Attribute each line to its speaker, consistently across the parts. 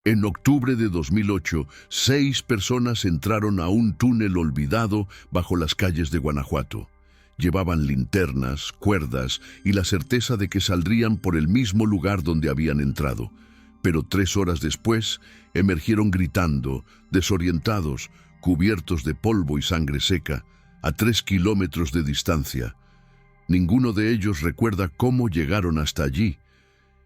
Speaker 1: En octubre de 2008, 6 personas entraron a un túnel olvidado bajo las calles de Guanajuato. Llevaban linternas, cuerdas y la certeza de que saldrían por el mismo lugar donde habían entrado. Pero 3 horas después, emergieron gritando, desorientados, cubiertos de polvo y sangre seca, a 3 kilómetros de distancia. Ninguno de ellos recuerda cómo llegaron hasta allí.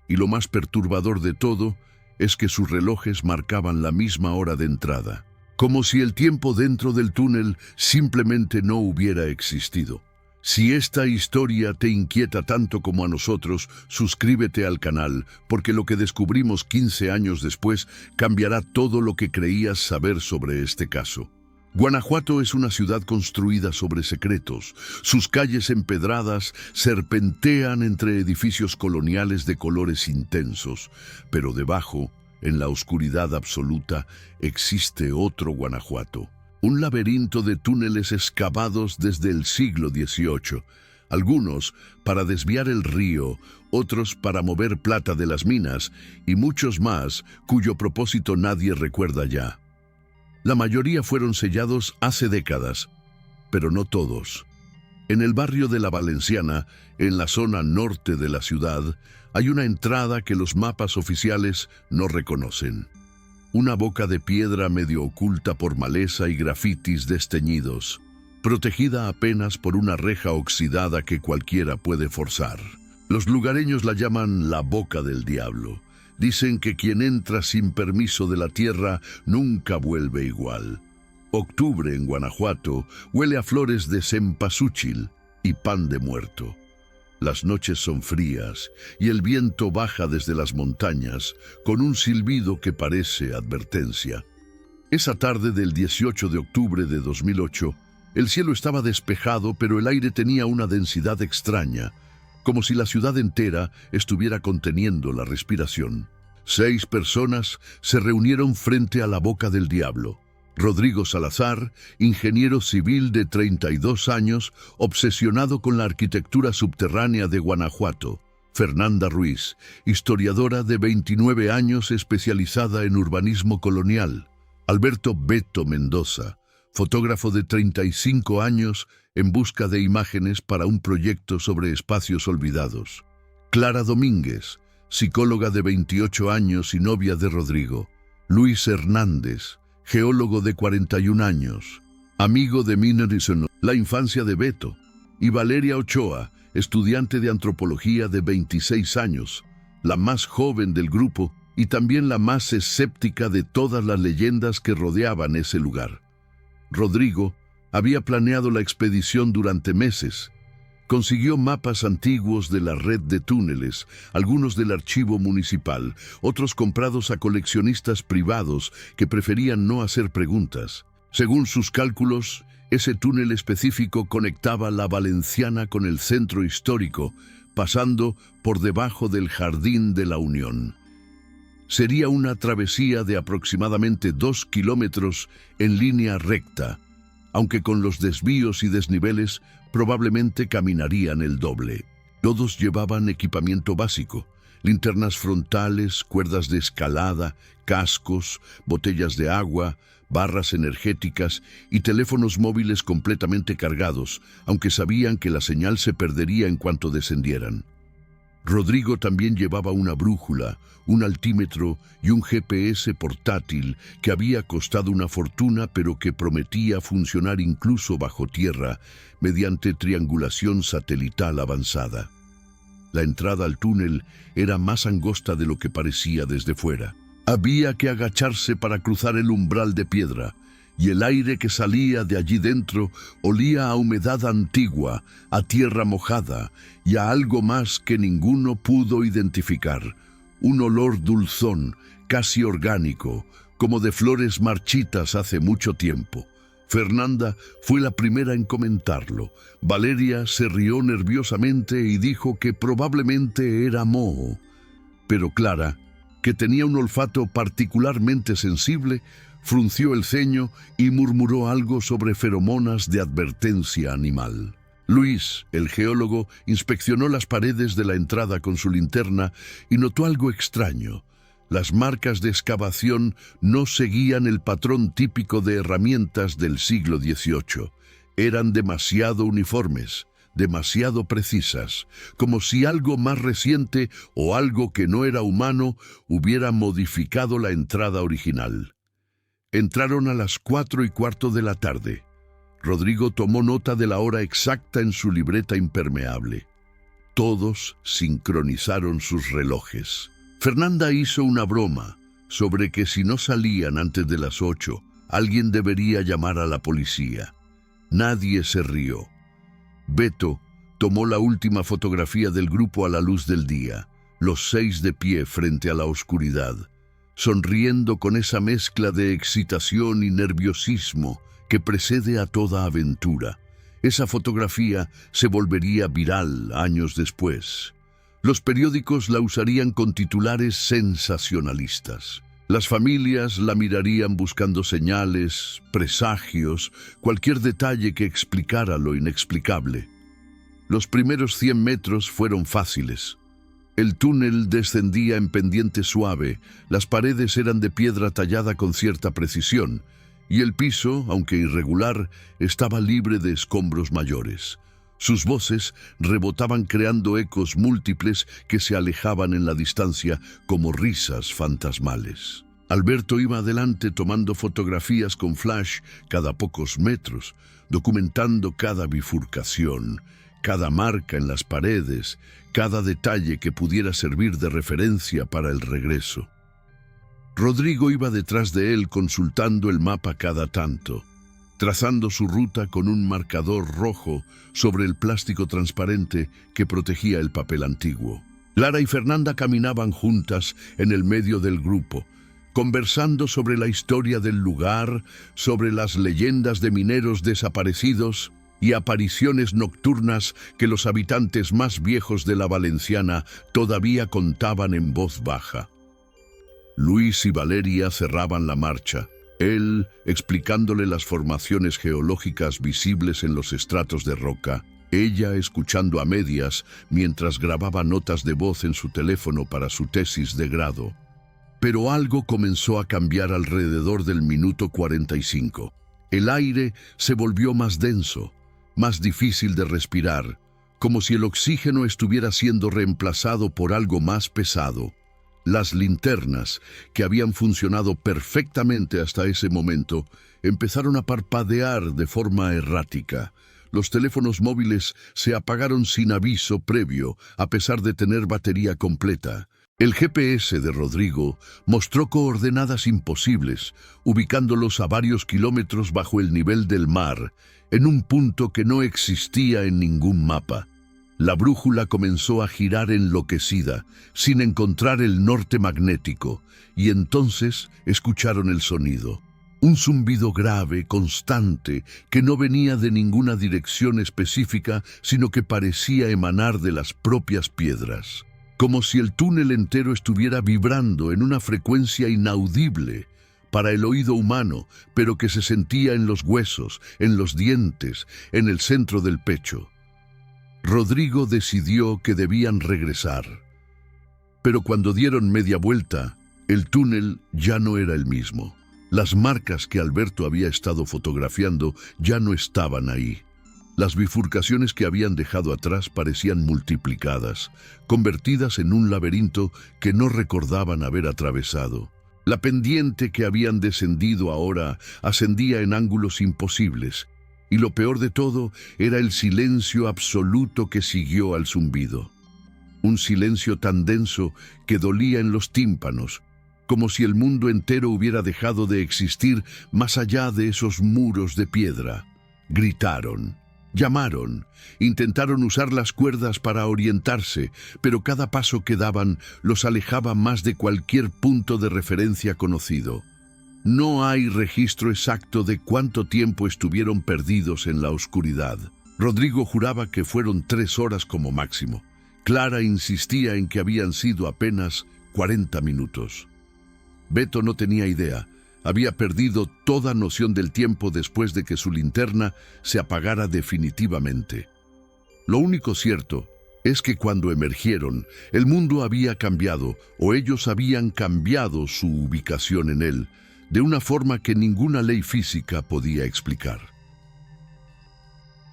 Speaker 1: Y lo más perturbador de todo es que sus relojes marcaban la misma hora de entrada, como si el tiempo dentro del túnel simplemente no hubiera existido. Si esta historia te inquieta tanto como a nosotros, suscríbete al canal, porque lo que descubrimos 15 años después cambiará todo lo que creías saber sobre este caso. Guanajuato es una ciudad construida sobre secretos. Sus calles empedradas serpentean entre edificios coloniales de colores intensos, pero debajo, en la oscuridad absoluta, existe otro Guanajuato. Un laberinto de túneles excavados desde el siglo XVIII, algunos para desviar el río, otros para mover plata de las minas, y muchos más cuyo propósito nadie recuerda ya. La mayoría fueron sellados hace décadas, pero no todos. En el barrio de La Valenciana, en la zona norte de la ciudad, hay una entrada que los mapas oficiales no reconocen. Una boca de piedra medio oculta por maleza y grafitis desteñidos, protegida apenas por una reja oxidada que cualquiera puede forzar. Los lugareños la llaman la Boca del Diablo. Dicen que quien entra sin permiso de la tierra nunca vuelve igual. Octubre en Guanajuato huele a flores de cempasúchil y pan de muerto. Las noches son frías y el viento baja desde las montañas con un silbido que parece advertencia. Esa tarde del 18 de octubre de 2008, el cielo estaba despejado, pero el aire tenía una densidad extraña, como si la ciudad entera estuviera conteniendo la respiración. 6 personas se reunieron frente a la Boca del Diablo. Rodrigo Salazar, ingeniero civil de 32 años, obsesionado con la arquitectura subterránea de Guanajuato. Fernanda Ruiz, historiadora de 29 años especializada en urbanismo colonial. Alberto Beto Mendoza, fotógrafo de 35 años en busca de imágenes para un proyecto sobre espacios olvidados. Clara Domínguez, psicóloga de 28 años y novia de Rodrigo. Luis Hernández, geólogo de 41 años, amigo de Minerison, la infancia de Beto. Y Valeria Ochoa, estudiante de antropología de 26 años, la más joven del grupo y también la más escéptica de todas las leyendas que rodeaban ese lugar. Rodrigo había planeado la expedición durante meses. Consiguió mapas antiguos de la red de túneles, algunos del archivo municipal, otros comprados a coleccionistas privados que preferían no hacer preguntas. Según sus cálculos, ese túnel específico conectaba La Valenciana con el centro histórico, pasando por debajo del Jardín de la Unión. Sería una travesía de aproximadamente 2 kilómetros en línea recta, aunque con los desvíos y desniveles probablemente caminarían el doble. Todos llevaban equipamiento básico: linternas frontales, cuerdas de escalada, cascos, botellas de agua, barras energéticas y teléfonos móviles completamente cargados, aunque sabían que la señal se perdería en cuanto descendieran. Rodrigo también llevaba una brújula, un altímetro y un GPS portátil que había costado una fortuna, pero que prometía funcionar incluso bajo tierra mediante triangulación satelital avanzada. La entrada al túnel era más angosta de lo que parecía desde fuera. Había que agacharse para cruzar el umbral de piedra, y el aire que salía de allí dentro olía a humedad antigua, a tierra mojada y a algo más que ninguno pudo identificar. Un olor dulzón, casi orgánico, como de flores marchitas hace mucho tiempo. Fernanda fue la primera en comentarlo. Valeria se rió nerviosamente y dijo que probablemente era moho. Pero Clara, que tenía un olfato particularmente sensible, frunció el ceño y murmuró algo sobre feromonas de advertencia animal. Luis, el geólogo, inspeccionó las paredes de la entrada con su linterna y notó algo extraño. Las marcas de excavación no seguían el patrón típico de herramientas del siglo XVIII. Eran demasiado uniformes, demasiado precisas, como si algo más reciente o algo que no era humano hubiera modificado la entrada original. Entraron a las 4:15 de la tarde. Rodrigo tomó nota de la hora exacta en su libreta impermeable. Todos sincronizaron sus relojes. Fernanda hizo una broma sobre que si no salían antes de las 8, alguien debería llamar a la policía. Nadie se rió. Beto tomó la última fotografía del grupo a la luz del día, los 6 de pie frente a la oscuridad, sonriendo con esa mezcla de excitación y nerviosismo que precede a toda aventura. Esa fotografía se volvería viral años después. Los periódicos la usarían con titulares sensacionalistas. Las familias la mirarían buscando señales, presagios, cualquier detalle que explicara lo inexplicable. Los primeros 100 metros fueron fáciles. El túnel descendía en pendiente suave, las paredes eran de piedra tallada con cierta precisión, y el piso, aunque irregular, estaba libre de escombros mayores. Sus voces rebotaban creando ecos múltiples que se alejaban en la distancia como risas fantasmales. Alberto iba adelante tomando fotografías con flash cada pocos metros, documentando cada bifurcación, cada marca en las paredes, cada detalle que pudiera servir de referencia para el regreso. Rodrigo iba detrás de él consultando el mapa cada tanto, trazando su ruta con un marcador rojo sobre el plástico transparente que protegía el papel antiguo. Lara y Fernanda caminaban juntas en el medio del grupo, conversando sobre la historia del lugar, sobre las leyendas de mineros desaparecidos y apariciones nocturnas que los habitantes más viejos de la Valenciana todavía contaban en voz baja. Luis y Valeria cerraban la marcha, él explicándole las formaciones geológicas visibles en los estratos de roca, ella escuchando a medias mientras grababa notas de voz en su teléfono para su tesis de grado. Pero algo comenzó a cambiar alrededor del minuto 45. El aire se volvió más denso, más difícil de respirar, como si el oxígeno estuviera siendo reemplazado por algo más pesado. Las linternas, que habían funcionado perfectamente hasta ese momento, empezaron a parpadear de forma errática. Los teléfonos móviles se apagaron sin aviso previo, a pesar de tener batería completa. El GPS de Rodrigo mostró coordenadas imposibles, ubicándolos a varios kilómetros bajo el nivel del mar, en un punto que no existía en ningún mapa. La brújula comenzó a girar enloquecida, sin encontrar el norte magnético, y entonces escucharon el sonido. Un zumbido grave, constante, que no venía de ninguna dirección específica, sino que parecía emanar de las propias piedras. Como si el túnel entero estuviera vibrando en una frecuencia inaudible para el oído humano, pero que se sentía en los huesos, en los dientes, en el centro del pecho. Rodrigo decidió que debían regresar. Pero cuando dieron media vuelta, el túnel ya no era el mismo. Las marcas que Alberto había estado fotografiando ya no estaban ahí. Las bifurcaciones que habían dejado atrás parecían multiplicadas, convertidas en un laberinto que no recordaban haber atravesado. La pendiente que habían descendido ahora ascendía en ángulos imposibles, y lo peor de todo era el silencio absoluto que siguió al zumbido. Un silencio tan denso que dolía en los tímpanos, como si el mundo entero hubiera dejado de existir más allá de esos muros de piedra. Gritaron, llamaron, intentaron usar las cuerdas para orientarse, pero cada paso que daban los alejaba más de cualquier punto de referencia conocido. No hay registro exacto de cuánto tiempo estuvieron perdidos en la oscuridad. Rodrigo juraba que fueron 3 horas como máximo. Clara insistía en que habían sido apenas 40 minutos. Beto no tenía idea. Había perdido toda noción del tiempo después de que su linterna se apagara definitivamente. Lo único cierto es que cuando emergieron, el mundo había cambiado, o ellos habían cambiado su ubicación en él, de una forma que ninguna ley física podía explicar.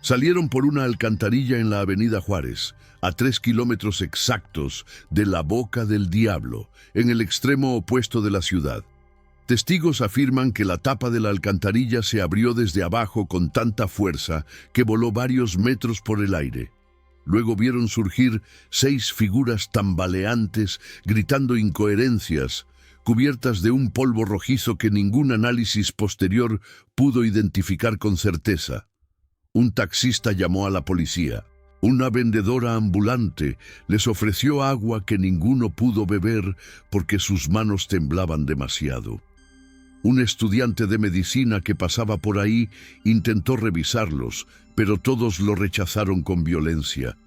Speaker 1: Salieron por una alcantarilla en la Avenida Juárez, a 3 kilómetros exactos de la Boca del Diablo, en el extremo opuesto de la ciudad. Testigos afirman que la tapa de la alcantarilla se abrió desde abajo con tanta fuerza que voló varios metros por el aire. Luego vieron surgir 6 figuras tambaleantes, gritando incoherencias, cubiertas de un polvo rojizo que ningún análisis posterior pudo identificar con certeza. Un taxista llamó a la policía. Una vendedora ambulante les ofreció agua que ninguno pudo beber porque sus manos temblaban demasiado. Un estudiante de medicina que pasaba por ahí intentó revisarlos, pero todos lo rechazaron con violencia,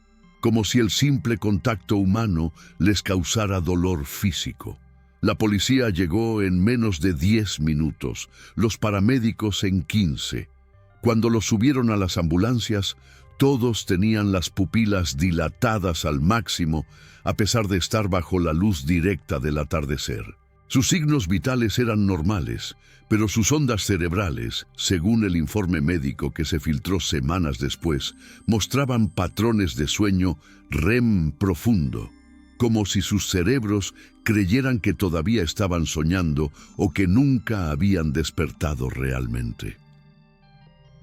Speaker 1: como si el simple contacto humano les causara dolor físico. La policía llegó en menos de 10 minutos, los paramédicos en 15. Cuando los subieron a las ambulancias, todos tenían las pupilas dilatadas al máximo, a pesar de estar bajo la luz directa del atardecer. Sus signos vitales eran normales, pero sus ondas cerebrales, según el informe médico que se filtró semanas después, mostraban patrones de sueño REM profundo, como si sus cerebros creyeran que todavía estaban soñando o que nunca habían despertado realmente.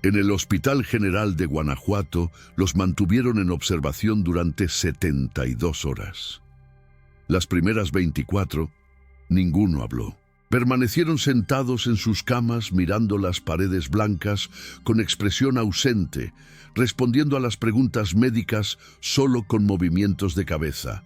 Speaker 1: En el Hospital General de Guanajuato los mantuvieron en observación durante 72 horas. Las primeras 24, ninguno habló. Permanecieron sentados en sus camas mirando las paredes blancas con expresión ausente, respondiendo a las preguntas médicas solo con movimientos de cabeza.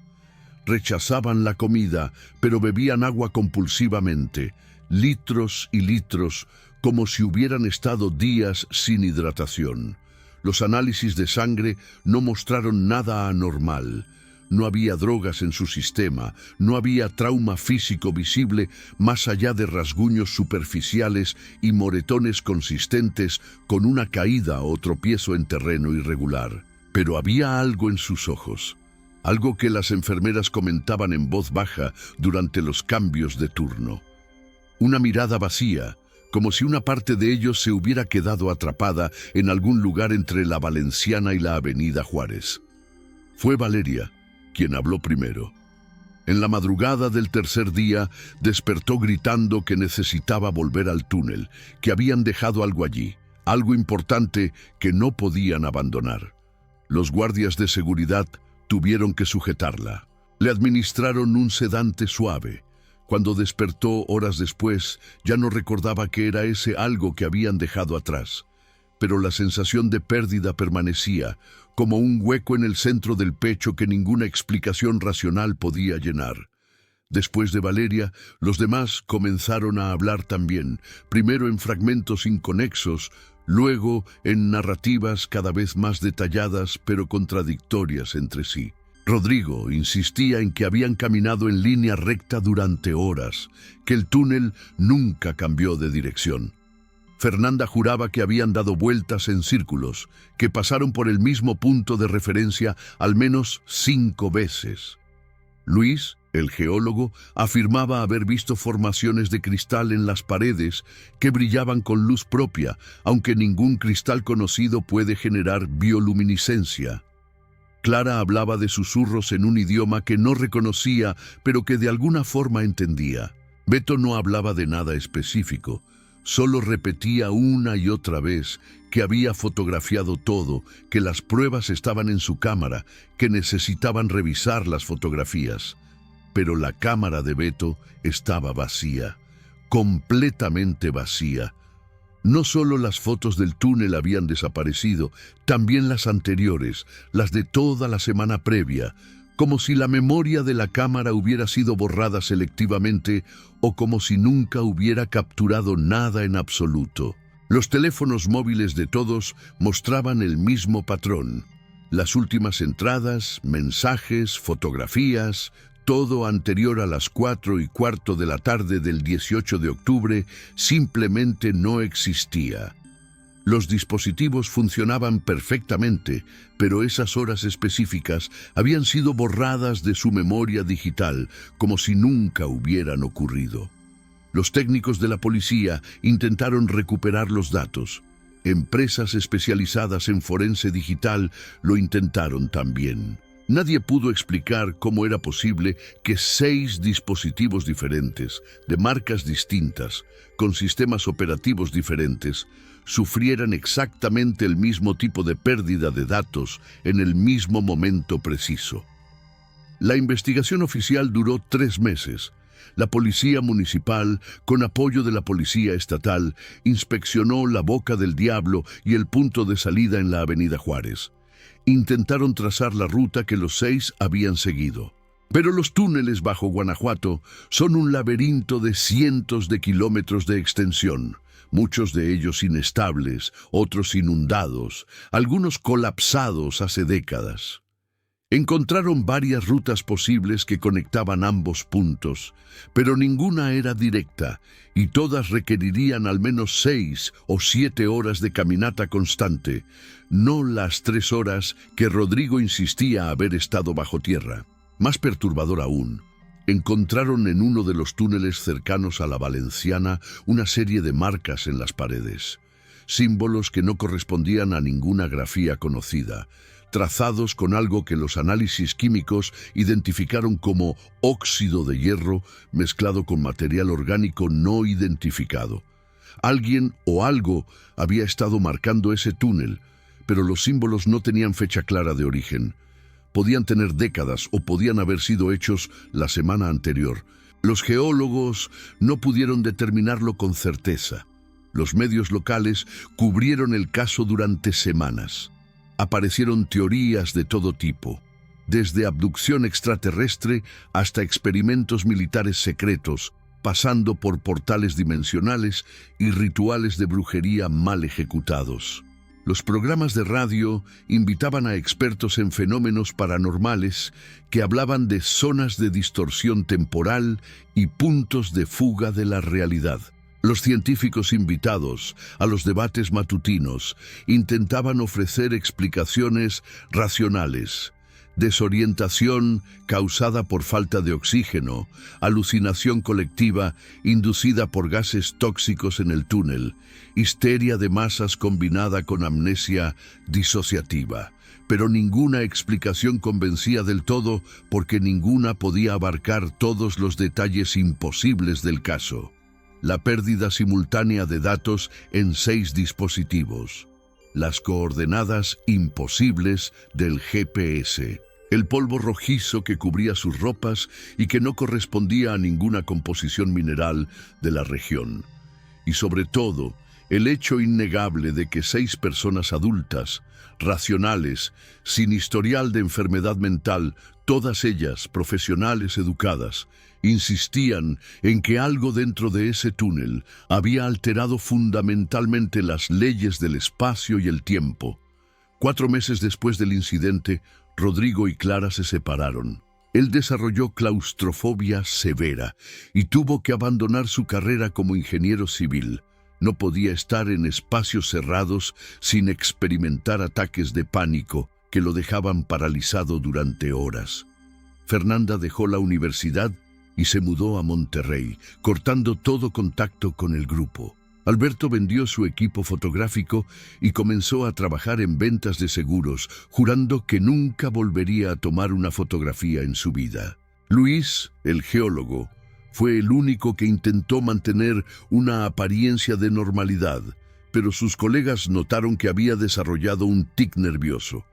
Speaker 1: Rechazaban la comida, pero bebían agua compulsivamente, litros y litros, como si hubieran estado días sin hidratación. Los análisis de sangre no mostraron nada anormal. No había drogas en su sistema, no había trauma físico visible más allá de rasguños superficiales y moretones consistentes con una caída o tropiezo en terreno irregular. Pero había algo en sus ojos, algo que las enfermeras comentaban en voz baja durante los cambios de turno. Una mirada vacía, como si una parte de ellos se hubiera quedado atrapada en algún lugar entre la Valenciana y la Avenida Juárez. Fue Valeria quien habló primero. En la madrugada del tercer día, despertó gritando que necesitaba volver al túnel, que habían dejado algo allí, algo importante que no podían abandonar. Los guardias de seguridad tuvieron que sujetarla. Le administraron un sedante suave. Cuando despertó horas después, ya no recordaba qué era ese algo que habían dejado atrás. Pero la sensación de pérdida permanecía, como un hueco en el centro del pecho que ninguna explicación racional podía llenar. Después de Valeria, los demás comenzaron a hablar también, primero en fragmentos inconexos, luego en narrativas cada vez más detalladas pero contradictorias entre sí. Rodrigo insistía en que habían caminado en línea recta durante horas, que el túnel nunca cambió de dirección. Fernanda juraba que habían dado vueltas en círculos, que pasaron por el mismo punto de referencia al menos 5 veces. Luis, el geólogo, afirmaba haber visto formaciones de cristal en las paredes que brillaban con luz propia, aunque ningún cristal conocido puede generar bioluminiscencia. Clara hablaba de susurros en un idioma que no reconocía, pero que de alguna forma entendía. Beto no hablaba de nada específico. Solo repetía una y otra vez que había fotografiado todo, que las pruebas estaban en su cámara, que necesitaban revisar las fotografías. Pero la cámara de Beto estaba vacía, completamente vacía. No solo las fotos del túnel habían desaparecido, también las anteriores, las de toda la semana previa, como si la memoria de la cámara hubiera sido borrada selectivamente o como si nunca hubiera capturado nada en absoluto. Los teléfonos móviles de todos mostraban el mismo patrón. Las últimas entradas, mensajes, fotografías, todo anterior a las 4:15 de la tarde del 18 de octubre simplemente no existía. Los dispositivos funcionaban perfectamente, pero esas horas específicas habían sido borradas de su memoria digital, como si nunca hubieran ocurrido. Los técnicos de la policía intentaron recuperar los datos. Empresas especializadas en forense digital lo intentaron también. Nadie pudo explicar cómo era posible que 6 dispositivos diferentes, de marcas distintas, con sistemas operativos diferentes, sufrieran exactamente el mismo tipo de pérdida de datos en el mismo momento preciso. La investigación oficial duró 3 meses. La policía municipal, con apoyo de la policía estatal, inspeccionó la Boca del Diablo y el punto de salida en la Avenida Juárez. Intentaron trazar la ruta que los 6 habían seguido. Pero los túneles bajo Guanajuato son un laberinto de cientos de kilómetros de extensión, muchos de ellos inestables, otros inundados, algunos colapsados hace décadas. Encontraron varias rutas posibles que conectaban ambos puntos, pero ninguna era directa y todas requerirían al menos 6 o 7 horas de caminata constante, no las 3 horas que Rodrigo insistía haber estado bajo tierra. Más perturbador aún, encontraron en uno de los túneles cercanos a la Valenciana una serie de marcas en las paredes, símbolos que no correspondían a ninguna grafía conocida, trazados con algo que los análisis químicos identificaron como óxido de hierro mezclado con material orgánico no identificado. Alguien o algo había estado marcando ese túnel, pero los símbolos no tenían fecha clara de origen. Podían tener décadas o podían haber sido hechos la semana anterior. Los geólogos no pudieron determinarlo con certeza. Los medios locales cubrieron el caso durante semanas. Aparecieron teorías de todo tipo, desde abducción extraterrestre hasta experimentos militares secretos, pasando por portales dimensionales y rituales de brujería mal ejecutados. Los programas de radio invitaban a expertos en fenómenos paranormales que hablaban de zonas de distorsión temporal y puntos de fuga de la realidad. Los científicos invitados a los debates matutinos intentaban ofrecer explicaciones racionales. Desorientación causada por falta de oxígeno, alucinación colectiva inducida por gases tóxicos en el túnel, histeria de masas combinada con amnesia disociativa. Pero ninguna explicación convencía del todo porque ninguna podía abarcar todos los detalles imposibles del caso. La pérdida simultánea de datos en 6 dispositivos. Las coordenadas imposibles del GPS. El polvo rojizo que cubría sus ropas y que no correspondía a ninguna composición mineral de la región. Y sobre todo, el hecho innegable de que 6 personas adultas, racionales, sin historial de enfermedad mental, todas ellas profesionales educadas, insistían en que algo dentro de ese túnel había alterado fundamentalmente las leyes del espacio y el tiempo. 4 meses después del incidente, Rodrigo y Clara se separaron. Él desarrolló claustrofobia severa y tuvo que abandonar su carrera como ingeniero civil. No podía estar en espacios cerrados sin experimentar ataques de pánico que lo dejaban paralizado durante horas. Fernanda dejó la universidad y se mudó a Monterrey, cortando todo contacto con el grupo. Alberto vendió su equipo fotográfico y comenzó a trabajar en ventas de seguros, jurando que nunca volvería a tomar una fotografía en su vida. Luis, el geólogo, fue el único que intentó mantener una apariencia de normalidad, pero sus colegas notaron que había desarrollado un tic nervioso.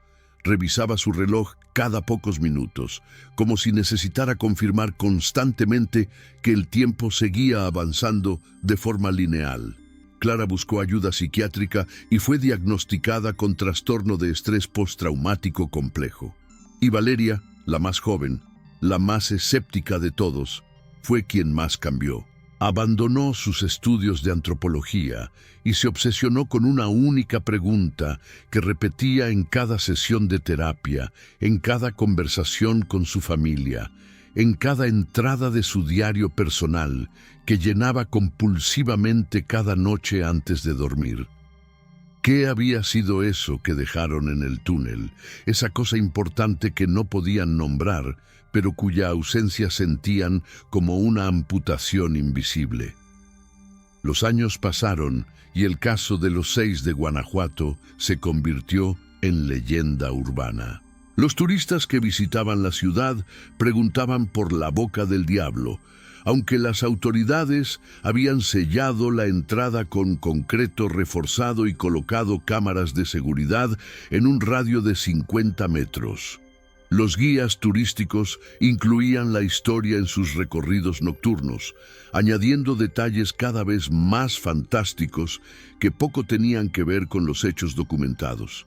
Speaker 1: Revisaba su reloj cada pocos minutos, como si necesitara confirmar constantemente que el tiempo seguía avanzando de forma lineal. Clara buscó ayuda psiquiátrica y fue diagnosticada con trastorno de estrés postraumático complejo. Y Valeria, la más joven, la más escéptica de todos, fue quien más cambió. Abandonó sus estudios de antropología y se obsesionó con una única pregunta que repetía en cada sesión de terapia, en cada conversación con su familia, en cada entrada de su diario personal que llenaba compulsivamente cada noche antes de dormir. ¿Qué había sido eso que dejaron en el túnel? Esa cosa importante que no podían nombrar, pero cuya ausencia sentían como una amputación invisible. Los años pasaron y el caso de los 6 de Guanajuato se convirtió en leyenda urbana. Los turistas que visitaban la ciudad preguntaban por la Boca del Diablo, aunque las autoridades habían sellado la entrada con concreto reforzado y colocado cámaras de seguridad en un radio de 50 metros. Los guías turísticos incluían la historia en sus recorridos nocturnos, añadiendo detalles cada vez más fantásticos que poco tenían que ver con los hechos documentados.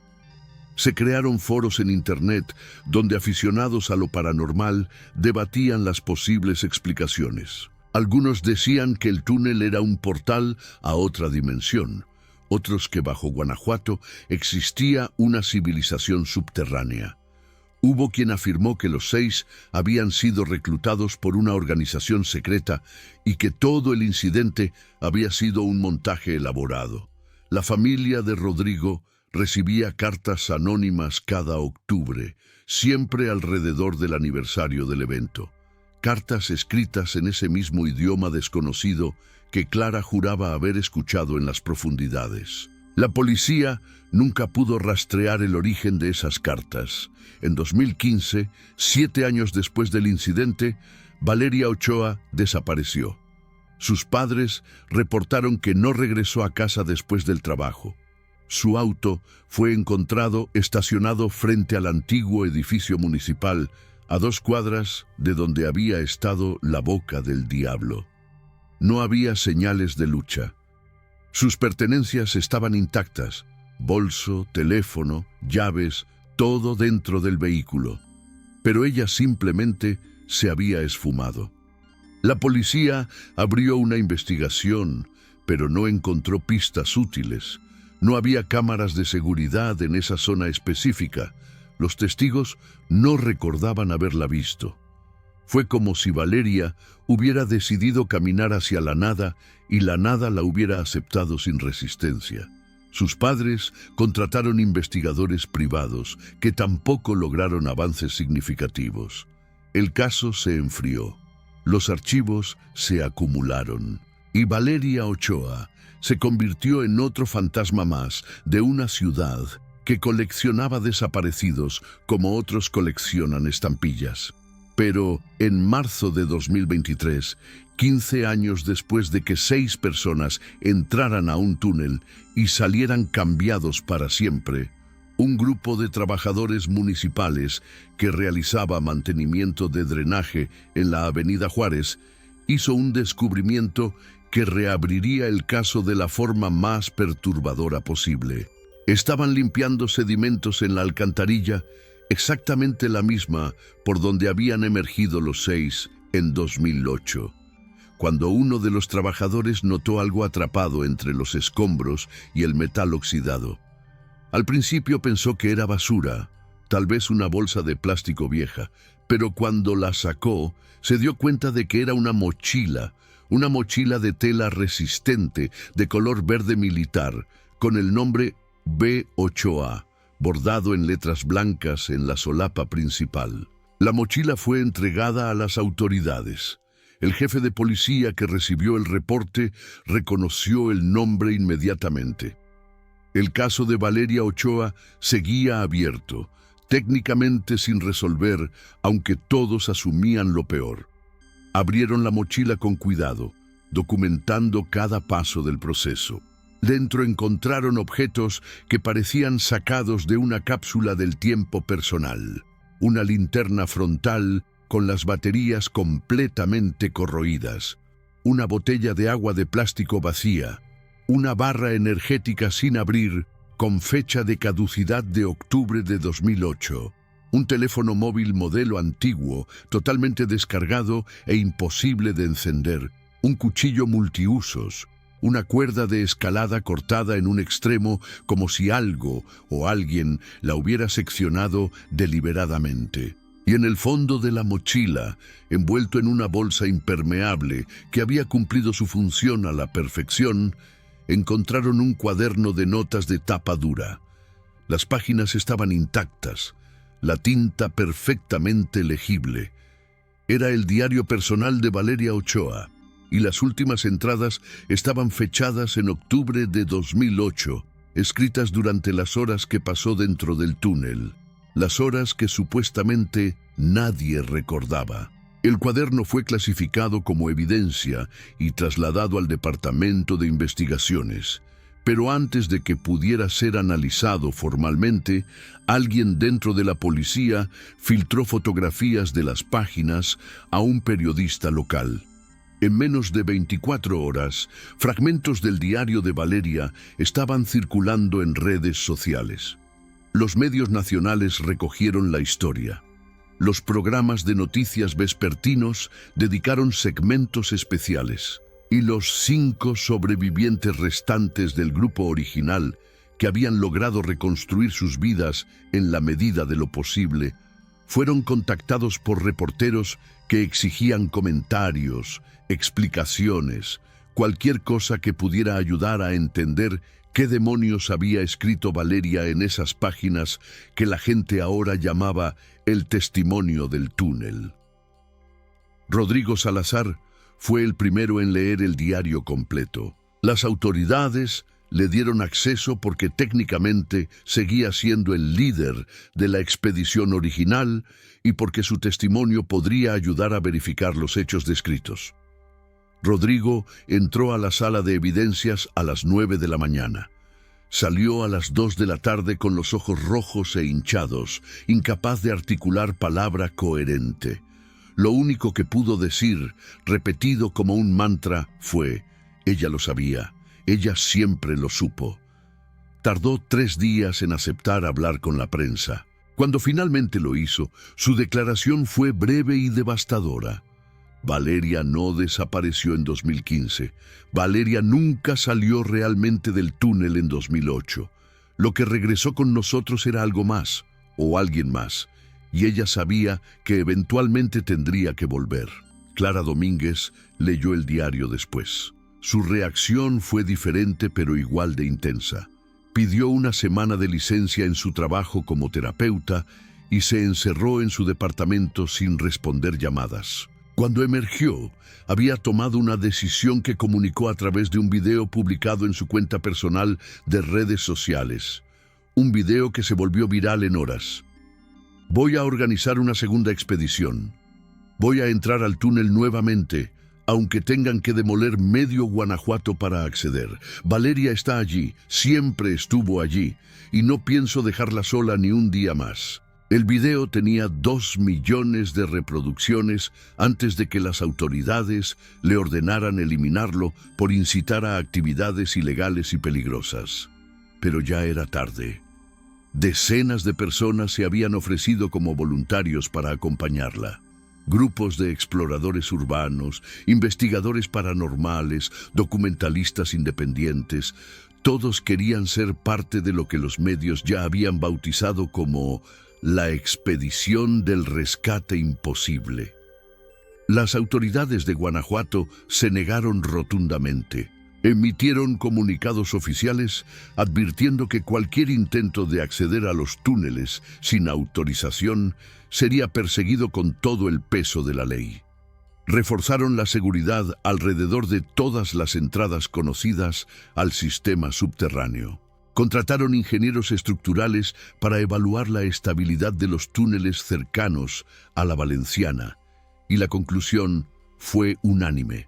Speaker 1: Se crearon foros en Internet donde aficionados a lo paranormal debatían las posibles explicaciones. Algunos decían que el túnel era un portal a otra dimensión, otros que bajo Guanajuato existía una civilización subterránea. Hubo quien afirmó que los 6 habían sido reclutados por una organización secreta y que todo el incidente había sido un montaje elaborado. La familia de Rodrigo recibía cartas anónimas cada octubre, siempre alrededor del aniversario del evento. Cartas escritas en ese mismo idioma desconocido que Clara juraba haber escuchado en las profundidades. La policía nunca pudo rastrear el origen de esas cartas. En 2015, 7 años después del incidente, Valeria Ochoa desapareció. Sus padres reportaron que no regresó a casa después del trabajo. Su auto fue encontrado estacionado frente al antiguo edificio municipal, a 2 cuadras de donde había estado la Boca del Diablo. No había señales de lucha. Sus pertenencias estaban intactas: bolso, teléfono, llaves, todo dentro del vehículo. Pero ella simplemente se había esfumado. La policía abrió una investigación, pero no encontró pistas útiles. No había cámaras de seguridad en esa zona específica. Los testigos no recordaban haberla visto. Fue como si Valeria hubiera decidido caminar hacia la nada y la nada la hubiera aceptado sin resistencia. Sus padres contrataron investigadores privados que tampoco lograron avances significativos. El caso se enfrió. Los archivos se acumularon. Y Valeria Ochoa se convirtió en otro fantasma más de una ciudad que coleccionaba desaparecidos como otros coleccionan estampillas. Pero en marzo de 2023, 15 años después de que 6 personas entraran a un túnel y salieran cambiados para siempre, un grupo de trabajadores municipales que realizaba mantenimiento de drenaje en la Avenida Juárez hizo un descubrimiento que reabriría el caso de la forma más perturbadora posible. Estaban limpiando sedimentos en la alcantarilla, exactamente la misma por donde habían emergido los 6 en 2008, cuando uno de los trabajadores notó algo atrapado entre los escombros y el metal oxidado. Al principio pensó que era basura, tal vez una bolsa de plástico vieja, pero cuando la sacó, se dio cuenta de que era una mochila de tela resistente de color verde militar, con el nombre B. Ochoa, bordado en letras blancas en la solapa principal. La mochila fue entregada a las autoridades. El jefe de policía que recibió el reporte reconoció el nombre inmediatamente. El caso de Valeria Ochoa seguía abierto, técnicamente sin resolver, aunque todos asumían lo peor. Abrieron la mochila con cuidado, documentando cada paso del proceso. Dentro encontraron objetos que parecían sacados de una cápsula del tiempo personal. Una linterna frontal con las baterías completamente corroídas, una botella de agua de plástico vacía, una barra energética sin abrir con fecha de caducidad de octubre de 2008, un teléfono móvil modelo antiguo, totalmente descargado e imposible de encender, un cuchillo multiusos, una cuerda de escalada cortada en un extremo como si algo o alguien la hubiera seccionado deliberadamente. Y en el fondo de la mochila, envuelto en una bolsa impermeable que había cumplido su función a la perfección, encontraron un cuaderno de notas de tapa dura. Las páginas estaban intactas, la tinta perfectamente legible. Era el diario personal de Valeria Ochoa, y las últimas entradas estaban fechadas en octubre de 2008, escritas durante las horas que pasó dentro del túnel, las horas que supuestamente nadie recordaba. El cuaderno fue clasificado como evidencia y trasladado al Departamento de Investigaciones. Pero antes de que pudiera ser analizado formalmente, alguien dentro de la policía filtró fotografías de las páginas a un periodista local. En menos de 24 horas, fragmentos del diario de Valeria estaban circulando en redes sociales. Los medios nacionales recogieron la historia. Los programas de noticias vespertinos dedicaron segmentos especiales. Y los 5 sobrevivientes restantes del grupo original, que habían logrado reconstruir sus vidas en la medida de lo posible, fueron contactados por reporteros que exigían comentarios, explicaciones, cualquier cosa que pudiera ayudar a entender qué demonios había escrito Valeria en esas páginas que la gente ahora llamaba el testimonio del túnel. Rodrigo Salazar fue el primero en leer el diario completo. Las autoridades le dieron acceso porque técnicamente seguía siendo el líder de la expedición original y porque su testimonio podría ayudar a verificar los hechos descritos. Rodrigo entró a la sala de evidencias a las 9 de la mañana. Salió a las 2 de la tarde con los ojos rojos e hinchados, incapaz de articular palabra coherente. Lo único que pudo decir, repetido como un mantra, fue: ella lo sabía, ella siempre lo supo. Tardó 3 días en aceptar hablar con la prensa. Cuando finalmente lo hizo, su declaración fue breve y devastadora. Valeria no desapareció en 2015. Valeria nunca salió realmente del túnel en 2008. Lo que regresó con nosotros era algo más, o alguien más, y ella sabía que eventualmente tendría que volver. Clara Domínguez leyó el diario después. Su reacción fue diferente pero igual de intensa. Pidió una semana de licencia en su trabajo como terapeuta y se encerró en su departamento sin responder llamadas. Cuando emergió, había tomado una decisión que comunicó a través de un video publicado en su cuenta personal de redes sociales. Un video que se volvió viral en horas. Voy a organizar una segunda expedición. Voy a entrar al túnel nuevamente, aunque tengan que demoler medio Guanajuato para acceder. Valeria está allí, siempre estuvo allí, y no pienso dejarla sola ni un día más. El video tenía 2 millones de reproducciones antes de que las autoridades le ordenaran eliminarlo por incitar a actividades ilegales y peligrosas. Pero ya era tarde. Decenas de personas se habían ofrecido como voluntarios para acompañarla. Grupos de exploradores urbanos, investigadores paranormales, documentalistas independientes, todos querían ser parte de lo que los medios ya habían bautizado como la expedición del rescate imposible. Las autoridades de Guanajuato se negaron rotundamente. Emitieron comunicados oficiales advirtiendo que cualquier intento de acceder a los túneles sin autorización sería perseguido con todo el peso de la ley. Reforzaron la seguridad alrededor de todas las entradas conocidas al sistema subterráneo. Contrataron ingenieros estructurales para evaluar la estabilidad de los túneles cercanos a la Valenciana, y la conclusión fue unánime.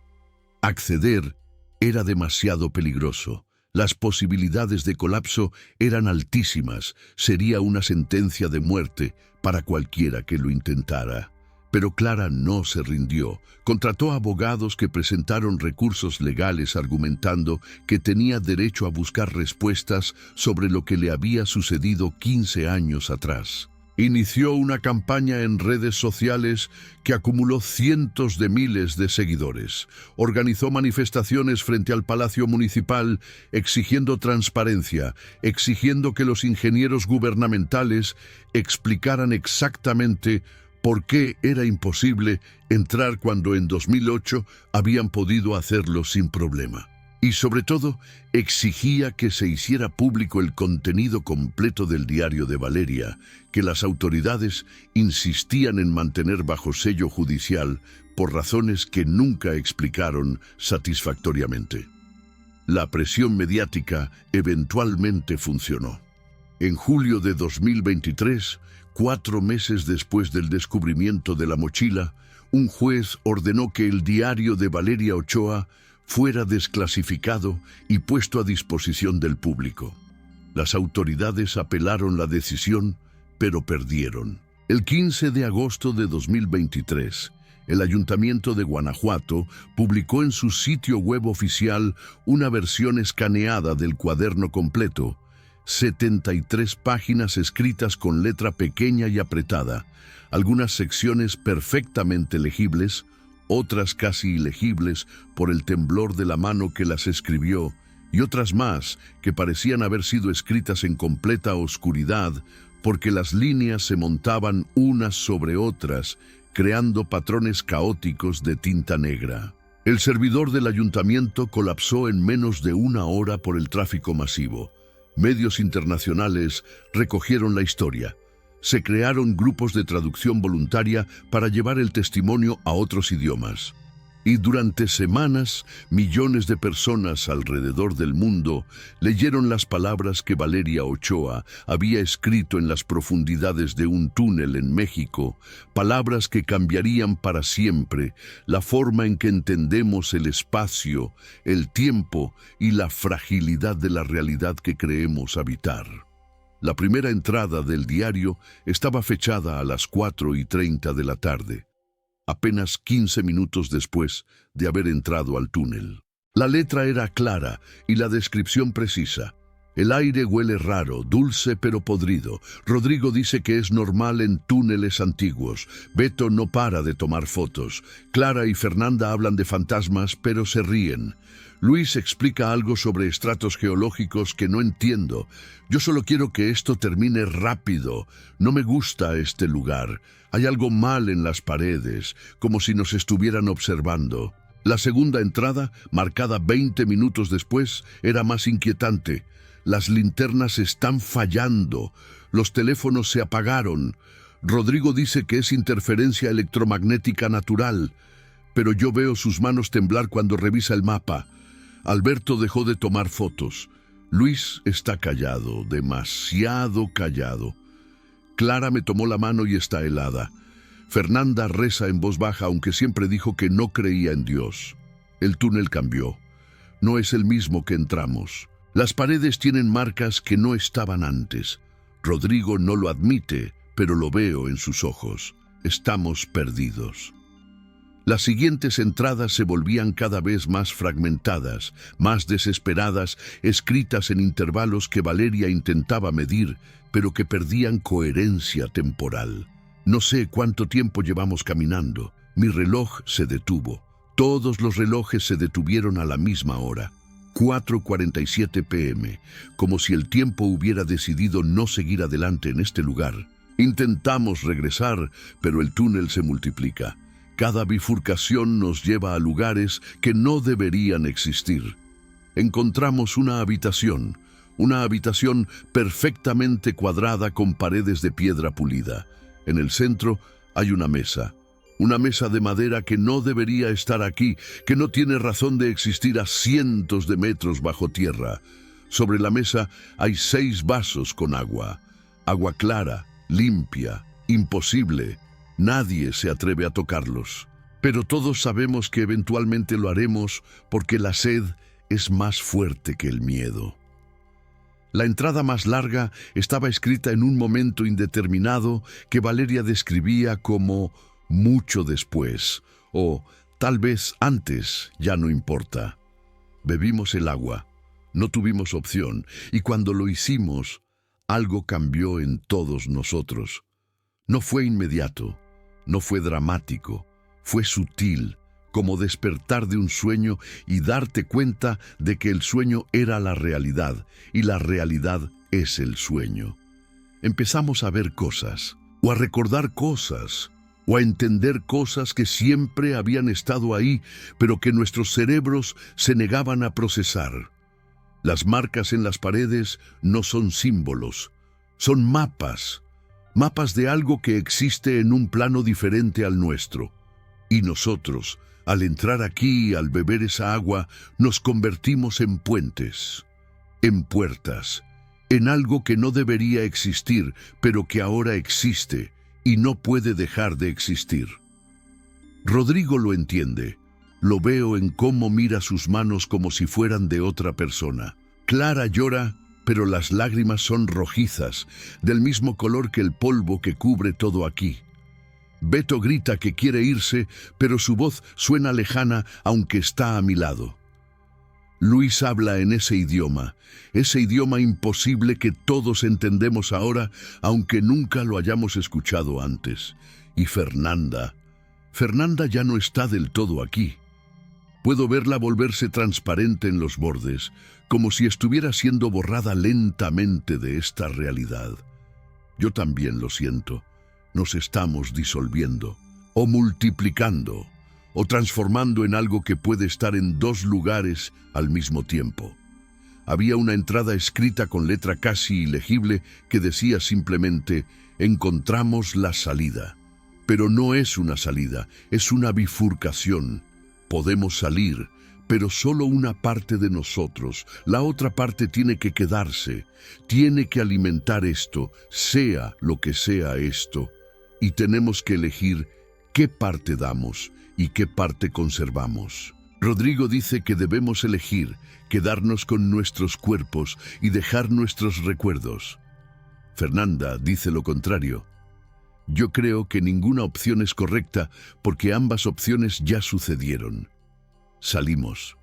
Speaker 1: Acceder era demasiado peligroso. Las posibilidades de colapso eran altísimas. Sería una sentencia de muerte para cualquiera que lo intentara. Pero Clara no se rindió. Contrató abogados que presentaron recursos legales argumentando que tenía derecho a buscar respuestas sobre lo que le había sucedido 15 años atrás. Inició una campaña en redes sociales que acumuló cientos de miles de seguidores. Organizó manifestaciones frente al Palacio Municipal exigiendo transparencia, exigiendo que los ingenieros gubernamentales explicaran exactamente por qué era imposible entrar cuando en 2008 habían podido hacerlo sin problema. Y sobre todo, exigía que se hiciera público el contenido completo del diario de Valeria, que las autoridades insistían en mantener bajo sello judicial por razones que nunca explicaron satisfactoriamente. La presión mediática eventualmente funcionó. En julio de 2023, 4 meses después del descubrimiento de la mochila, un juez ordenó que el diario de Valeria Ochoa fuera desclasificado y puesto a disposición del público. Las autoridades apelaron la decisión, pero perdieron. El 15 de agosto de 2023, el Ayuntamiento de Guanajuato publicó en su sitio web oficial una versión escaneada del cuaderno completo, 73 páginas escritas con letra pequeña y apretada, algunas secciones perfectamente legibles, otras casi ilegibles por el temblor de la mano que las escribió, y otras más que parecían haber sido escritas en completa oscuridad porque las líneas se montaban unas sobre otras, creando patrones caóticos de tinta negra. El servidor del ayuntamiento colapsó en menos de 1 hora por el tráfico masivo. Medios internacionales recogieron la historia. Se crearon grupos de traducción voluntaria para llevar el testimonio a otros idiomas. Y durante semanas, millones de personas alrededor del mundo leyeron las palabras que Valeria Ochoa había escrito en las profundidades de un túnel en México, palabras que cambiarían para siempre la forma en que entendemos el espacio, el tiempo y la fragilidad de la realidad que creemos habitar. La primera entrada del diario estaba fechada a las 4:30 de la tarde. Apenas 15 minutos después de haber entrado al túnel. La letra era clara y la descripción precisa. El aire huele raro, dulce pero podrido. Rodrigo dice que es normal en túneles antiguos. Beto no para de tomar fotos. Clara y Fernanda hablan de fantasmas pero se ríen. Luis explica algo sobre estratos geológicos que no entiendo. Yo solo quiero que esto termine rápido. No me gusta este lugar. Hay algo mal en las paredes, como si nos estuvieran observando. La segunda entrada, marcada 20 minutos después, era más inquietante. Las linternas están fallando. Los teléfonos se apagaron. Rodrigo dice que es interferencia electromagnética natural, pero yo veo sus manos temblar cuando revisa el mapa. Alberto dejó de tomar fotos. Luis está callado, demasiado callado. Clara me tomó la mano y está helada. Fernanda reza en voz baja, aunque siempre dijo que no creía en Dios. El túnel cambió. No es el mismo que entramos. Las paredes tienen marcas que no estaban antes. Rodrigo no lo admite, pero lo veo en sus ojos. Estamos perdidos. Las siguientes entradas se volvían cada vez más fragmentadas, más desesperadas, escritas en intervalos que Valeria intentaba medir, pero que perdían coherencia temporal. No sé cuánto tiempo llevamos caminando. Mi reloj se detuvo. Todos los relojes se detuvieron a la misma hora. 4:47 p.m., como si el tiempo hubiera decidido no seguir adelante en este lugar. Intentamos regresar, pero el túnel se multiplica. Cada bifurcación nos lleva a lugares que no deberían existir. Encontramos una habitación perfectamente cuadrada con paredes de piedra pulida. En el centro hay una mesa de madera que no debería estar aquí, que no tiene razón de existir a cientos de metros bajo tierra. Sobre la mesa hay 6 vasos con agua clara, limpia, imposible. Nadie se atreve a tocarlos. Pero todos sabemos que eventualmente lo haremos porque la sed es más fuerte que el miedo. La entrada más larga estaba escrita en un momento indeterminado que Valeria describía como mucho después, o tal vez antes, ya no importa. Bebimos el agua, no tuvimos opción, y cuando lo hicimos, algo cambió en todos nosotros. No fue inmediato, no fue dramático, fue sutil, como despertar de un sueño y darte cuenta de que el sueño era la realidad y la realidad es el sueño. Empezamos a ver cosas, o a recordar cosas, o a entender cosas que siempre habían estado ahí, pero que nuestros cerebros se negaban a procesar. Las marcas en las paredes no son símbolos, son mapas, mapas de algo que existe en un plano diferente al nuestro. Y nosotros, al entrar aquí y al beber esa agua, nos convertimos en puentes, en puertas, en algo que no debería existir, pero que ahora existe y no puede dejar de existir. Rodrigo lo entiende. Lo veo en cómo mira sus manos como si fueran de otra persona. Clara llora, pero las lágrimas son rojizas, del mismo color que el polvo que cubre todo aquí. Beto grita que quiere irse, pero su voz suena lejana aunque está a mi lado. Luis habla en ese idioma imposible que todos entendemos ahora, aunque nunca lo hayamos escuchado antes. Y Fernanda ya no está del todo aquí. Puedo verla volverse transparente en los bordes, como si estuviera siendo borrada lentamente de esta realidad. Yo también lo siento. Nos estamos disolviendo, o multiplicando, o transformando en algo que puede estar en dos lugares al mismo tiempo. Había una entrada escrita con letra casi ilegible que decía simplemente: encontramos la salida. Pero no es una salida, es una bifurcación. Podemos salir, pero solo una parte de nosotros. La otra parte tiene que quedarse, tiene que alimentar esto, sea lo que sea esto. Y tenemos que elegir qué parte damos y qué parte conservamos. Rodrigo dice que debemos elegir quedarnos con nuestros cuerpos y dejar nuestros recuerdos. Fernanda dice lo contrario. Yo creo que ninguna opción es correcta porque ambas opciones ya sucedieron. Salimos,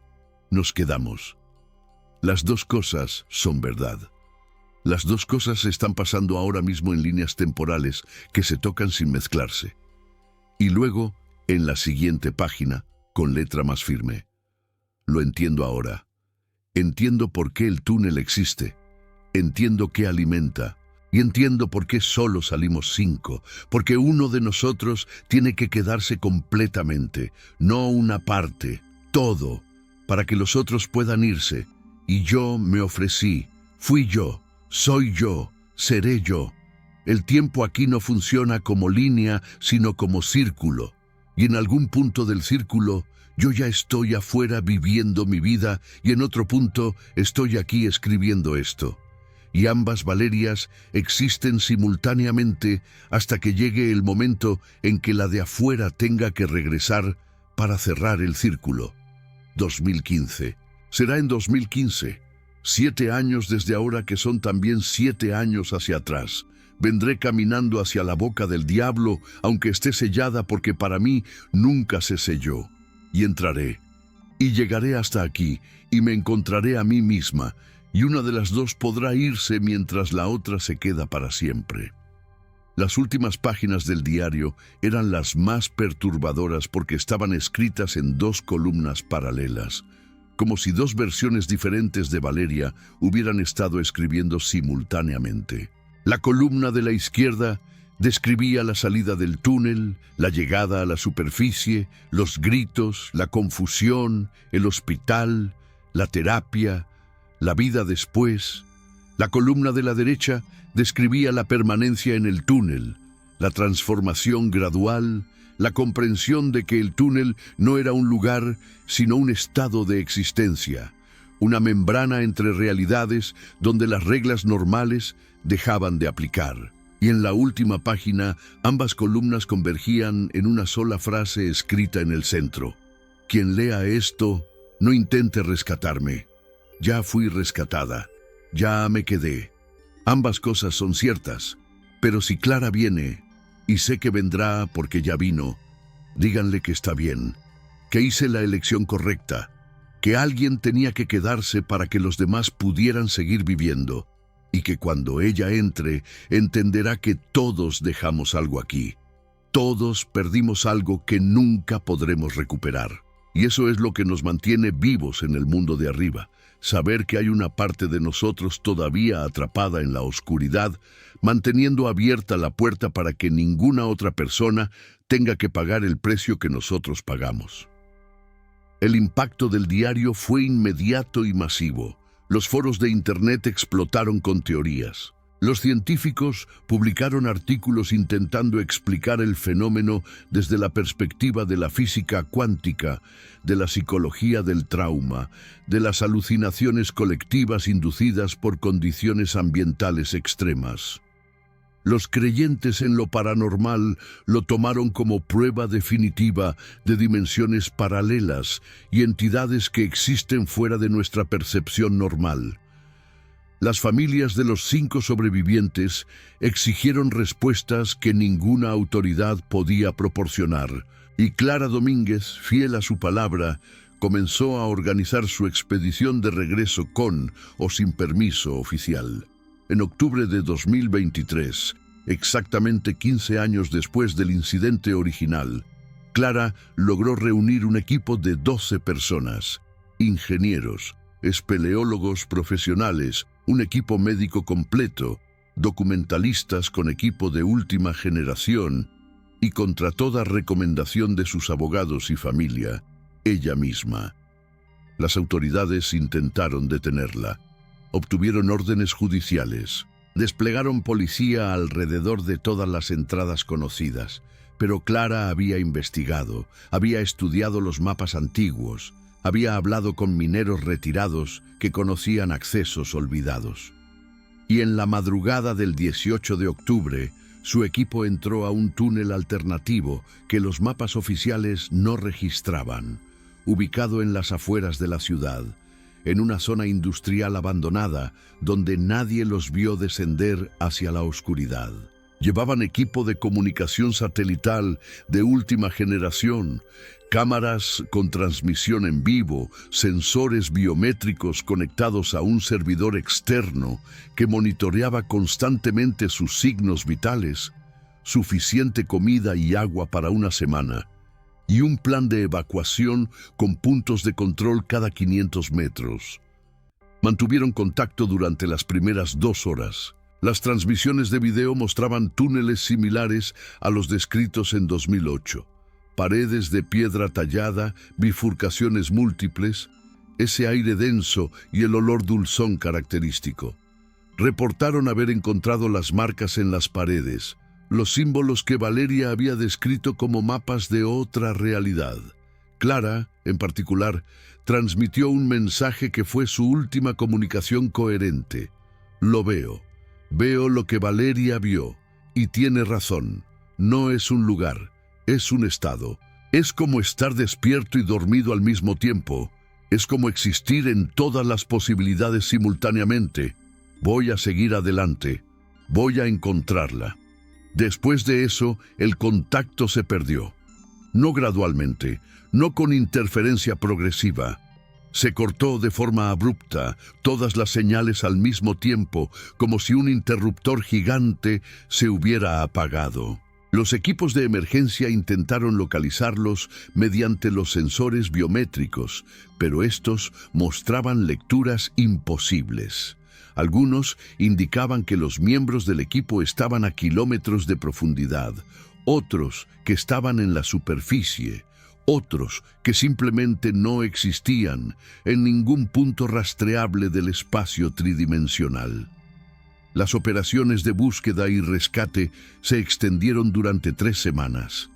Speaker 1: nos quedamos. Las dos cosas son verdad. Las dos cosas están pasando ahora mismo en líneas temporales que se tocan sin mezclarse. Y luego, en la siguiente página, con letra más firme. Lo entiendo ahora. Entiendo por qué el túnel existe. Entiendo qué alimenta. Y entiendo por qué solo salimos 5. Porque uno de nosotros tiene que quedarse completamente, no una parte, todo, para que los otros puedan irse. Y yo me ofrecí, fui yo. Soy yo, seré yo. El tiempo aquí no funciona como línea, sino como círculo. Y en algún punto del círculo, yo ya estoy afuera viviendo mi vida y en otro punto estoy aquí escribiendo esto. Y ambas Valerias existen simultáneamente hasta que llegue el momento en que la de afuera tenga que regresar para cerrar el círculo. 2015. Será en 2015. 7 años desde ahora que son también 7 años hacia atrás. Vendré caminando hacia la boca del diablo, aunque esté sellada porque para mí nunca se selló. Y entraré. Y llegaré hasta aquí, y me encontraré a mí misma, y una de las dos podrá irse mientras la otra se queda para siempre. Las últimas páginas del diario eran las más perturbadoras porque estaban escritas en 2 columnas paralelas, como si 2 versiones diferentes de Valeria hubieran estado escribiendo simultáneamente. La columna de la izquierda describía la salida del túnel, la llegada a la superficie, los gritos, la confusión, el hospital, la terapia, la vida después. La columna de la derecha describía la permanencia en el túnel, la transformación gradual, la comprensión de que el túnel no era un lugar, sino un estado de existencia, una membrana entre realidades donde las reglas normales dejaban de aplicar. Y en la última página, ambas columnas convergían en una sola frase escrita en el centro. Quien lea esto, no intente rescatarme. Ya fui rescatada. Ya me quedé. Ambas cosas son ciertas, pero si Clara viene, y sé que vendrá porque ya vino, díganle que está bien, que hice la elección correcta, que alguien tenía que quedarse para que los demás pudieran seguir viviendo, y que cuando ella entre, entenderá que todos dejamos algo aquí. Todos perdimos algo que nunca podremos recuperar. Y eso es lo que nos mantiene vivos en el mundo de arriba. saber que hay una parte de nosotros todavía atrapada en la oscuridad, manteniendo abierta la puerta para que ninguna otra persona tenga que pagar el precio que nosotros pagamos. El impacto del diario fue inmediato y masivo. Los foros de Internet explotaron con teorías. Los científicos publicaron artículos intentando explicar el fenómeno desde la perspectiva de la física cuántica, de la psicología del trauma, de las alucinaciones colectivas inducidas por condiciones ambientales extremas. Los creyentes en lo paranormal lo tomaron como prueba definitiva de dimensiones paralelas y entidades que existen fuera de nuestra percepción normal. Las familias de los 5 sobrevivientes exigieron respuestas que ninguna autoridad podía proporcionar, y Clara Domínguez, fiel a su palabra, comenzó a organizar su expedición de regreso con o sin permiso oficial. En octubre de 2023, exactamente 15 años después del incidente original, Clara logró reunir un equipo de 12 personas, ingenieros, espeleólogos profesionales, un equipo médico completo, documentalistas con equipo de última generación y contra toda recomendación de sus abogados y familia, ella misma. Las autoridades intentaron detenerla. Obtuvieron órdenes judiciales. Desplegaron policía alrededor de todas las entradas conocidas, pero Clara había investigado, había estudiado los mapas antiguos, había hablado con mineros retirados que conocían accesos olvidados. Y en la madrugada del 18 de octubre, su equipo entró a un túnel alternativo que los mapas oficiales no registraban, ubicado en las afueras de la ciudad, en una zona industrial abandonada donde nadie los vio descender hacia la oscuridad. Llevaban equipo de comunicación satelital de última generación, cámaras con transmisión en vivo, sensores biométricos conectados a un servidor externo que monitoreaba constantemente sus signos vitales, suficiente comida y agua para una semana, y un plan de evacuación con puntos de control cada 500 metros. Mantuvieron contacto durante las primeras 2 horas. Las transmisiones de video mostraban túneles similares a los descritos en 2008. Paredes de piedra tallada, bifurcaciones múltiples, ese aire denso y el olor dulzón característico. Reportaron haber encontrado las marcas en las paredes, los símbolos que Valeria había descrito como mapas de otra realidad. Clara, en particular, transmitió un mensaje que fue su última comunicación coherente. Lo veo. Veo lo que Valeria vio, y tiene razón. No es un lugar, es un estado. Es como estar despierto y dormido al mismo tiempo. Es como existir en todas las posibilidades simultáneamente. Voy a seguir adelante. Voy a encontrarla. Después de eso, el contacto se perdió. No gradualmente, no con interferencia progresiva. Se cortó de forma abrupta, todas las señales al mismo tiempo, como si un interruptor gigante se hubiera apagado. Los equipos de emergencia intentaron localizarlos mediante los sensores biométricos, pero estos mostraban lecturas imposibles. Algunos indicaban que los miembros del equipo estaban a kilómetros de profundidad, otros que estaban en la superficie, otros que simplemente no existían en ningún punto rastreable del espacio tridimensional. Las operaciones de búsqueda y rescate se extendieron durante 3 semanas.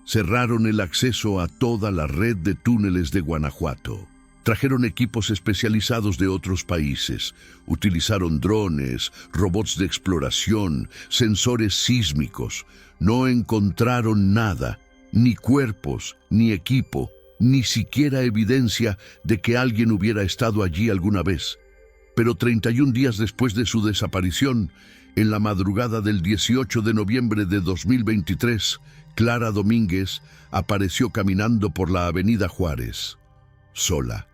Speaker 1: Cerraron el acceso a toda la red de túneles de Guanajuato. Trajeron equipos especializados de otros países, utilizaron drones, robots de exploración, sensores sísmicos. No encontraron nada, ni cuerpos, ni equipo, ni siquiera evidencia de que alguien hubiera estado allí alguna vez. Pero 31 días después de su desaparición, en la madrugada del 18 de noviembre de 2023, Clara Domínguez apareció caminando por la avenida Juárez, sola,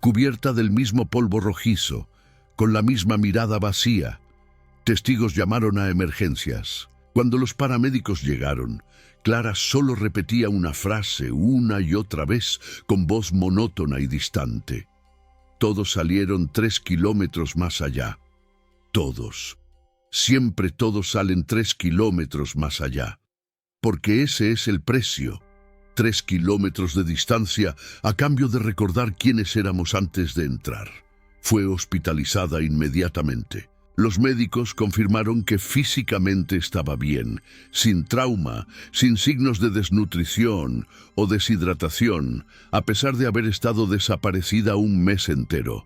Speaker 1: cubierta del mismo polvo rojizo, con la misma mirada vacía. Testigos llamaron a emergencias. Cuando los paramédicos llegaron, Clara solo repetía una frase una y otra vez con voz monótona y distante. todos salieron 3 kilómetros más allá. Todos. Siempre todos salen 3 kilómetros más allá. Porque ese es el precio. 3 kilómetros de distancia a cambio de recordar quiénes éramos antes de entrar. Fue hospitalizada inmediatamente. Los médicos confirmaron que físicamente estaba bien, sin trauma, sin signos de desnutrición o deshidratación, a pesar de haber estado desaparecida un mes entero.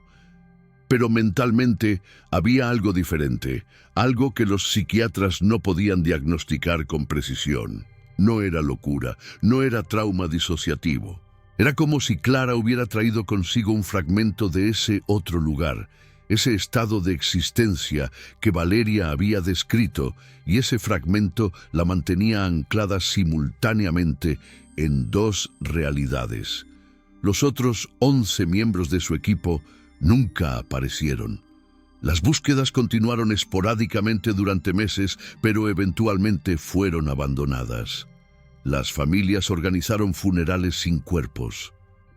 Speaker 1: Pero mentalmente había algo diferente, algo que los psiquiatras no podían diagnosticar con precisión. No era locura, no era trauma disociativo. Era como si Clara hubiera traído consigo un fragmento de ese otro lugar, ese estado de existencia que Valeria había descrito, y ese fragmento la mantenía anclada simultáneamente en 2 realidades. Los otros 11 miembros de su equipo nunca aparecieron. Las búsquedas continuaron esporádicamente durante meses, pero eventualmente fueron abandonadas. Las familias organizaron funerales sin cuerpos.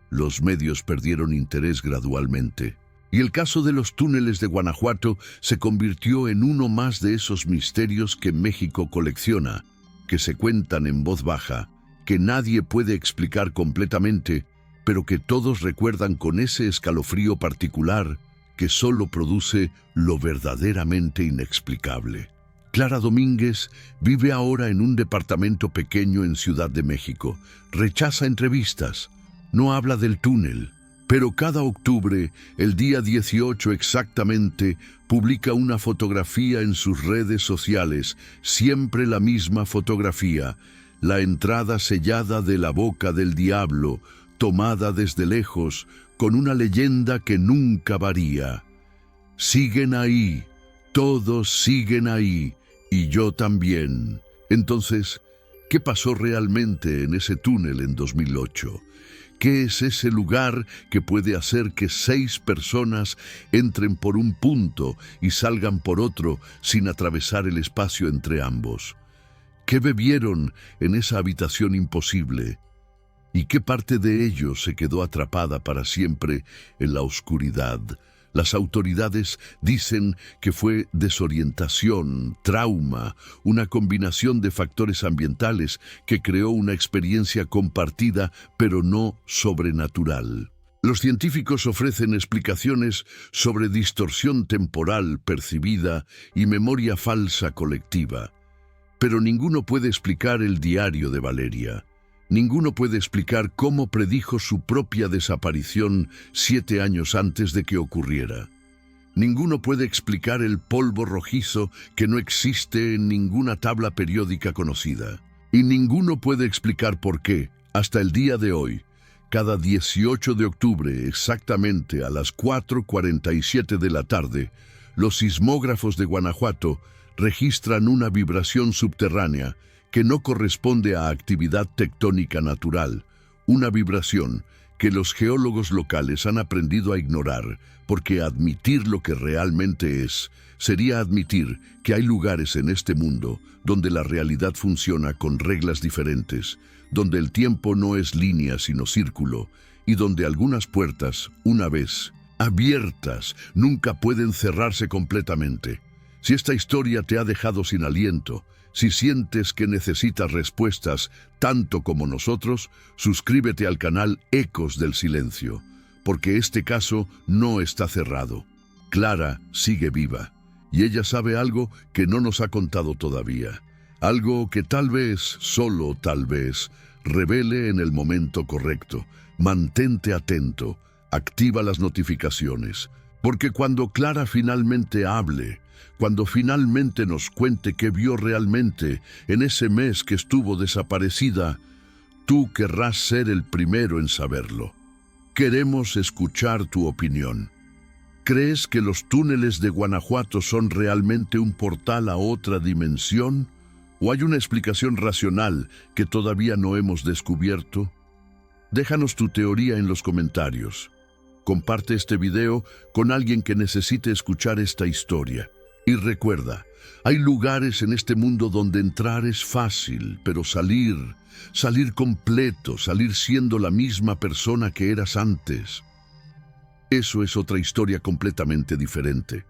Speaker 1: Los medios perdieron interés gradualmente. Y el caso de los túneles de Guanajuato se convirtió en uno más de esos misterios que México colecciona, que se cuentan en voz baja, que nadie puede explicar completamente, pero que todos recuerdan con ese escalofrío particular que solo produce lo verdaderamente inexplicable. Clara Domínguez vive ahora en un departamento pequeño en Ciudad de México. Rechaza entrevistas, no habla del túnel, pero cada octubre, el día 18 exactamente, publica una fotografía en sus redes sociales, siempre la misma fotografía, la entrada sellada de la boca del diablo, tomada desde lejos, con una leyenda que nunca varía. Siguen ahí, todos siguen ahí, y yo también. Entonces, ¿qué pasó realmente en ese túnel en 2008? ¿Qué es ese lugar que puede hacer que 6 personas entren por un punto y salgan por otro sin atravesar el espacio entre ambos? ¿Qué bebieron en esa habitación imposible? ¿Y qué parte de ellos se quedó atrapada para siempre en la oscuridad? Las autoridades dicen que fue desorientación, trauma, una combinación de factores ambientales que creó una experiencia compartida, pero no sobrenatural. Los científicos ofrecen explicaciones sobre distorsión temporal percibida y memoria falsa colectiva. Pero ninguno puede explicar el diario de Valeria. Ninguno puede explicar cómo predijo su propia desaparición 7 años antes de que ocurriera. Ninguno puede explicar el polvo rojizo que no existe en ninguna tabla periódica conocida. Y ninguno puede explicar por qué, hasta el día de hoy, cada 18 de octubre, exactamente a las 4:47 de la tarde, los sismógrafos de Guanajuato registran una vibración subterránea que no corresponde a actividad tectónica natural, una vibración que los geólogos locales han aprendido a ignorar, porque admitir lo que realmente es sería admitir que hay lugares en este mundo donde la realidad funciona con reglas diferentes, donde el tiempo no es línea sino círculo, y donde algunas puertas, una vez abiertas, nunca pueden cerrarse completamente. Si esta historia te ha dejado sin aliento, si sientes que necesitas respuestas tanto como nosotros, suscríbete al canal Ecos del Silencio, porque este caso no está cerrado. Clara sigue viva, y ella sabe algo que no nos ha contado todavía, algo que tal vez, solo tal vez, revele en el momento correcto. Mantente atento, activa las notificaciones, porque cuando Clara finalmente hable, cuando finalmente nos cuente qué vio realmente en ese mes que estuvo desaparecida, tú querrás ser el primero en saberlo. Queremos escuchar tu opinión. ¿Crees que los túneles de Guanajuato son realmente un portal a otra dimensión? ¿O hay una explicación racional que todavía no hemos descubierto? Déjanos tu teoría en los comentarios. Comparte este video con alguien que necesite escuchar esta historia. Y recuerda, hay lugares en este mundo donde entrar es fácil, pero salir completo, salir siendo la misma persona que eras antes, Eso es otra historia completamente diferente.